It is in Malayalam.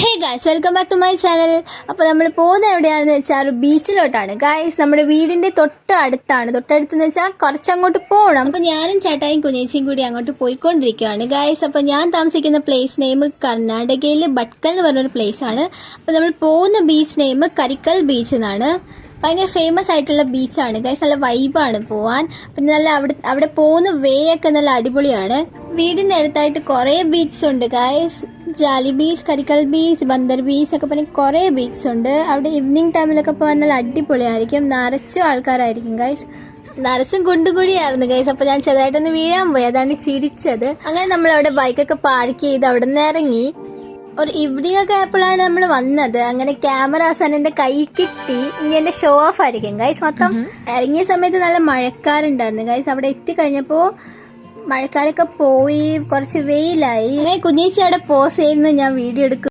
Hey guys, welcome back to my channel. അപ്പോൾ നമ്മൾ പോകുന്നത് എവിടെയാണെന്ന് വെച്ചാൽ ഒരു ബീച്ചിലോട്ടാണ് ഗായ്സ്. നമ്മുടെ വീടിൻ്റെ തൊട്ടടുത്തെന്ന് വെച്ചാൽ കുറച്ചങ്ങോട്ട് പോകണം. അപ്പോൾ ഞാനും ചേട്ടായും കുഞ്ഞേച്ചിയും കൂടി അങ്ങോട്ട് പോയിക്കൊണ്ടിരിക്കുകയാണ് ഗായ്സ്. അപ്പോൾ ഞാൻ താമസിക്കുന്ന പ്ലേസ് നെയിം കർണാടകയിൽ ഭട്കൽ എന്ന് പറഞ്ഞൊരു പ്ലേസാണ്. അപ്പോൾ നമ്മൾ പോകുന്ന ബീച്ച് നെയിം കരിക്കൽ ബീച്ച് എന്നാണ്. ഭയങ്കര ഫേമസ് ആയിട്ടുള്ള ബീച്ചാണ് ഗൈസ്. നല്ല വൈബാണ് പോവാൻ. പിന്നെ നല്ല അവിടെ പോകുന്ന വേ ഒക്കെ നല്ല അടിപൊളിയാണ്. വീടിൻ്റെ അടുത്തായിട്ട് കുറേ ബീച്ച് ഉണ്ട് guys. Jali beach, Karikal beach, Bandar beach ഒക്കെ പറഞ്ഞ് കുറേ ബീച്ച് ഉണ്ട്. അവിടെ ഈവനിങ് ടൈമിലൊക്കെ പോകാൻ നല്ല അടിപൊളിയായിരിക്കും. നിറച്ചും ആൾക്കാരായിരിക്കും ഗൈസ്. നിറച്ചും കുണ്ടുകുഴിയായിരുന്നു ഗൈസ്. അപ്പോൾ ഞാൻ ചെറുതായിട്ടൊന്ന് വീഴാൻ പോയി, അതാണ് ചിരിച്ചത്. അങ്ങനെ നമ്മൾ അവിടെ ബൈക്കൊക്കെ പാർക്ക് ചെയ്ത് അവിടെ നിന്ന് ഇറങ്ങി. ഒരു ഈവനിങ് ഒക്കെ ആയപ്പോഴാണ് നമ്മൾ വന്നത്. അങ്ങനെ ക്യാമറാസ് എൻ്റെ കൈ കിട്ടി. ഇനി എൻ്റെ ഷോ ഓഫ് ആയിരിക്കും ഗൈസ്. മൊത്തം ഇറങ്ങിയ സമയത്ത് നല്ല മഴക്കാറുണ്ടായിരുന്നു ഗൈസ്. അവിടെ എത്തിക്കഴിഞ്ഞപ്പോൾ മഴക്കാരൊക്കെ പോയി, കുറച്ച് വെയിലായി. കുഞ്ഞേച്ചി അവിടെ പോസ് ചെയ്യുന്നത് ഞാൻ വീഡിയോ എടുക്കും.